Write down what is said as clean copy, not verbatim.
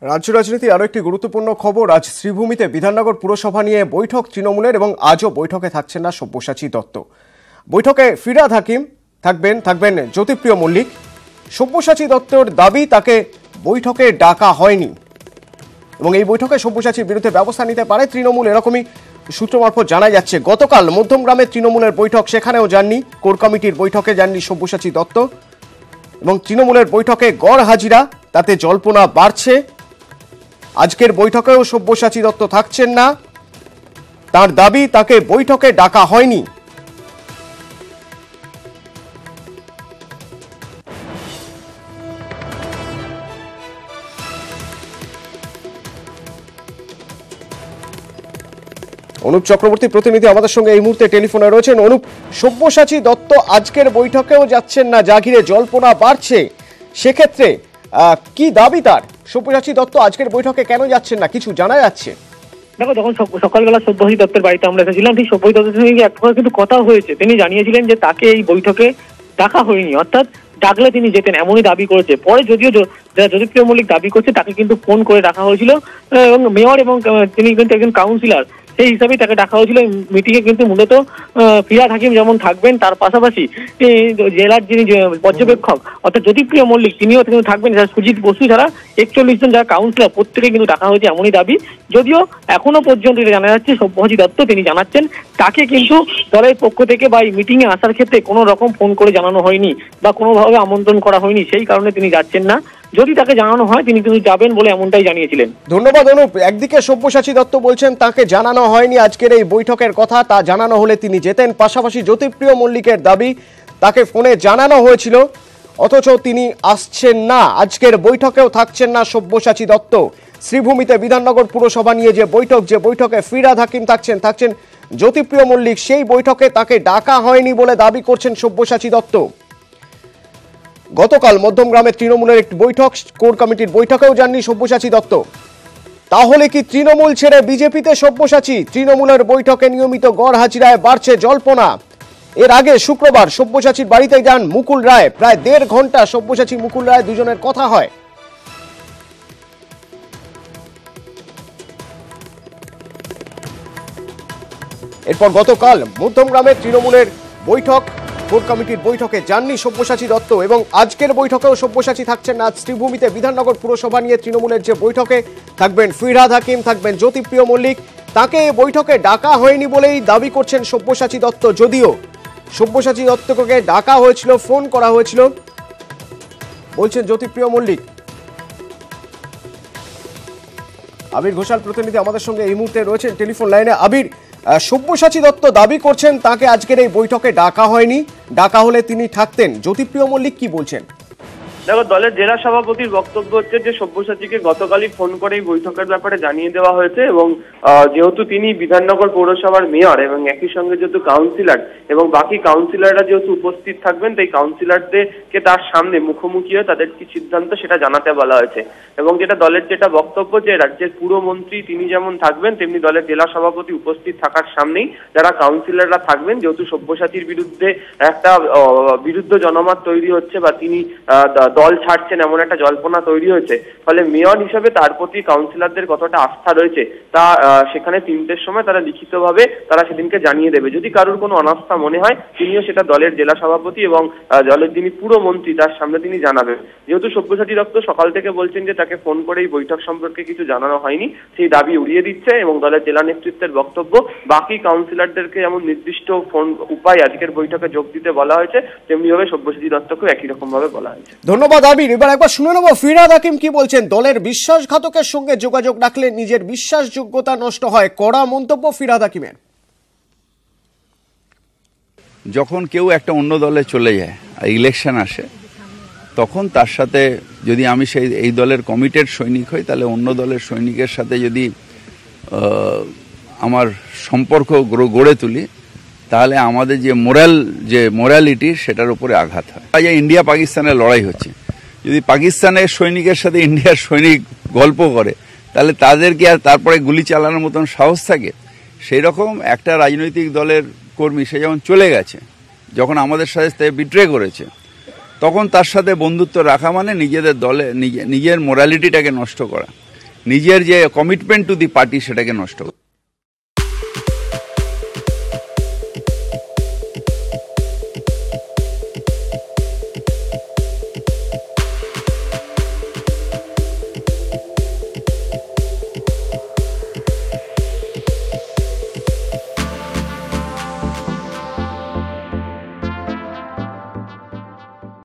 রাজ্য রাজনীতির আরো একটি গুরুত্বপূর্ণ খবর। আজ শ্রীভূমিতে বিধাননগর পুরসভা নিয়ে বৈঠক তৃণমূলের এবং আজও বৈঠকে থাকছেন না সব্যসাচী দত্ত। বৈঠকে ফিরহাদ হাকিম থাকবেন জ্যোতিপ্রিয় মল্লিক। সব্যসাচী দত্তর দাবি তাকে বৈঠকে ডাকা হয়নি এবং এই বৈঠকে সব্যসাচীর বিরুদ্ধে ব্যবস্থা নিতে পারে তৃণমূল, এরকমই সূত্র মারফত জানা যাচ্ছে। গতকাল মধ্যমগ্রামে তৃণমূলের বৈঠক, সেখানেও যাননি। কোর কমিটির বৈঠকে যাননি সব্যসাচী দত্ত এবং তৃণমূলের বৈঠকে গড় হাজিরা, তাতে জল্পনা বাড়ছে। আজকের বৈঠকেও সব্যসাচী দত্ত থাকছেন না, তার দাবি তাকে বৈঠকে ডাকা হয়নি। অনুপ চক্রবর্তী প্রতিনিধি আমাদের সঙ্গে এই মুহূর্তে টেলিফোনে রয়েছেন। অনুপ, সব্যসাচী দত্ত আজকের বৈঠকেও যাচ্ছেন না, যা ঘিরে জল্পনা বাড়ছে, সেক্ষেত্রে কি দাবি তার? সব্যসাচী দত্ত আজকের বৈঠকে কেন যাচ্ছেন না, কিছু জানা যাচ্ছে? দেখো, যখন সকালবেলা সব্যসাচী দত্তের বাড়িতে আমরা এসেছিলাম, ঠিক সব্যসাচী দত্তের সঙ্গে একবার কিন্তু কথা হয়েছে। তিনি জানিয়েছিলেন যে তাকে এই বৈঠকে ডাকা হয়নি, অর্থাৎ ডাকলে তিনি যেতেন, এমনই দাবি করেছে। পরে যদিও জ্যোতিপ্রিয় মল্লিক দাবি করছে তাকে কিন্তু ফোন করে ডাকা হয়েছিল এবং মেয়র এবং তিনি কিন্তু একজন কাউন্সিলর, সেই হিসাবেই তাকে ডাকা হয়েছিল। মিটিংয়ে কিন্তু মূলত ফিরহাদ হাকিম যেমন থাকবেন, তার পাশাপাশি জেলার যিনি পর্যবেক্ষক অর্থাৎ জ্যোতিপ্রিয় মল্লিক, তিনিও কিন্তু থাকবেন। সুজিত বসু ছাড়া 41 জন যারা কাউন্সিলর, প্রত্যেকে কিন্তু ডাকা হয়েছে, এমনই দাবি। যদিও এখনো পর্যন্ত জানা যাচ্ছে সব্যসাচী দত্ত তিনি জানাচ্ছেন তাকে কিন্তু দলের পক্ষ থেকে বা এই মিটিংয়ে আসার ক্ষেত্রে কোনো রকম ফোন করে জানানো হয়নি বা কোনোভাবে আমন্ত্রণ করা হয়নি, সেই কারণে তিনি যাচ্ছেন না। যদি তাকে জানানো হয় তিনি কিন্তু যাবেন বলে এমনটাই জানিয়েছিলেন। ধন্যবাদ অনুপ। একদিকে সব্যসাচী দত্ত বলছেন তাকে জানানো হয়নি আজকের এই বৈঠকের কথা, তা জানানো হলে তিনি যেতেন। পাশাপাশি জ্যোতিপ্রিয় মল্লিকের দাবি তাকে ফোনে জানানো হয়েছিল, অথচ তিনি আসছেন না। আজকের বৈঠকেও থাকছেন না সব্যসাচী দত্ত। শ্রীভূমিতে বিধাননগর পুরসভা নিয়ে যে বৈঠকে ফিরহাদ হাকিম থাকছেন জ্যোতিপ্রিয় মল্লিক, সেই বৈঠকে তাকে ডাকা হয়নি বলে দাবি করছেন সব্যসাচী দত্ত। গতকাল মধ্যমগ্রামে তৃণমূলের একটি বৈঠক, কোর কমিটির বৈঠকেও যাননি সব্যসাচী দত্ত। তাহলে কি তৃণমূল ছেড়ে বিজেপিতে সব্যসাচী? তৃণমূলের বৈঠকে নিয়মিত গড় হাজিরায় বাড়ছে জল্পনা। এর আগে শুক্রবার সব্যসাচীর বাড়িতে যান মুকুল রায়, প্রায় 1.5 ঘন্টা সব্যসাচী মুকুল রায় দুজনের কথা হয়। এরপর গতকাল মধ্যমগ্রামে তৃণমূলের বৈঠক, কোর কমিটির বৈঠকে যাননি সব্যসাচী দত্ত এবং আজকের বৈঠকেও সব্যসাচী থাকছেন না। শ্রীভূমিতে বিধাননগর পুরসভা নিয়ে তৃণমূলের যে বৈঠকে থাকবেন ফিরহাদ হাকিম, থাকবেন জ্যোতিপ্রিয় মল্লিক, তাকে এই বৈঠকে ডাকা হয়নি বলেই দাবি করছেন সব্যসাচী দত্ত। যদিও সব্যসাচী দত্তকে ডাকা হয়েছিল, ফোন করা হয়েছিল বলছেন জ্যোতিপ্রিয় মল্লিক। আবির ঘোষাল প্রতিনিধি আমাদের সঙ্গে এই মুহূর্তে রয়েছেন টেলিফোন লাইনে। আবির, সব্যসাচী দত্ত দাবি করছেন তাকে আজকের এই বৈঠকে ডাকা হয়নি, ডাকা হলে তিনি থাকতেন। জ্যোতিপ্রিয় মল্লিক কি বলছেন? দেখো, দলের জেলা সভাপতির বক্তব্য হচ্ছে যে সব্যসাচীকে গতকালই ফোন করে এই বৈঠকের ব্যাপারে জানিয়ে দেওয়া হয়েছে এবং যেহেতু তিনি বিধাননগর পৌরসভার মেয়র এবং একই সঙ্গে যেহেতু কাউন্সিলর এবং বাকি কাউন্সিলররা যেহেতু উপস্থিত থাকবেন, তাই কাউন্সিলরদেরকে তার সামনে মুখোমুখি হয়ে তাদের কি সিদ্ধান্ত সেটা জানাতে বলা হয়েছে। এবং দলের যেটা বক্তব্য যে রাজ্যের পুরমন্ত্রী তিনি যেমন থাকবেন, তেমনি দলের জেলা সভাপতি উপস্থিত থাকার সামনেই যারা কাউন্সিলররা থাকবেন, যেহেতু সব্যসাচীর বিরুদ্ধে একটা বিরুদ্ধ জনমত তৈরি হচ্ছে বা তিনি দল ছাড়ছেন এমন একটা জল্পনা তৈরি হয়েছে, ফলে মেয়র হিসেবে তার প্রতি কাউন্সিলরদের কতটা আস্থা রয়েছে তা সেখানে 3টের সময় তারা লিখিতভাবে তারা সেদিনকে জানিয়ে দেবে। যদি কারোর কোনো অনাস্থা মনে হয়, তিনিও সেটা দলের জেলা সভাপতি এবং দলের যিনি পুরমন্ত্রী তার সামনে তিনি জানাবেন। যেহেতু সব্যসাচী দত্ত সকাল থেকে বলছেন যে তাকে ফোন করে এই বৈঠক সম্পর্কে কিছু জানানো হয়নি, সেই দাবি উড়িয়ে দিচ্ছে এবং দলের জেলা নেতৃত্বের বক্তব্য বাকি কাউন্সিলরদেরকে যেমন নির্দিষ্ট ফোন উপায় আজকের বৈঠকে যোগ দিতে বলা হয়েছে, তেমনিভাবে সব্যসাচী দত্তকেও একই রকম ভাবে বলা হয়েছে। ধন্যবাদ আবির। এবার একবার শুনে নেব ফিরহাদ হাকিম কি বলছেন। দলের বিশ্বাসঘাতকের সঙ্গে যোগাযোগ রাখলে নিজের বিশ্বাসযোগ্যতা নষ্ট হয়, কড়া মন্তব্য ফিরহাদ হাকিমের। যখন কেউ একটা অন্য দলে চলে যায়, ইলেকশন আসে, তখন তার সাথে যদি আমি এই দলের কমিটেড সৈনিক হই, তাহলে অন্য দলের সৈনিকের সাথে যদি আমার সম্পর্ক গড়ে তুলি, তাহলে আমাদের যে মোরালিটি সেটার উপরে আঘাত হয়। ইন্ডিয়া পাকিস্তানের লড়াই হচ্ছে, যদি পাকিস্তানের সৈনিকের সাথে ইন্ডিয়ার সৈনিক গল্প করে, তাহলে তাদের কি আর তারপরে গুলি চালানোর মতন সাহস থাকে? সেই রকম একটা রাজনৈতিক দলের কর্মী সে যখন চলে গেছে, যখন আমাদের সাথে বিট্রে করেছে, তখন তার সাথে বন্ধুত্ব রাখা মানে নিজেদের দলে নিজের মোরালিটিটাকে নষ্ট করা। নিজের যে কমিটমেন্ট টু দি পার্টি সেটাকে নষ্ট করে।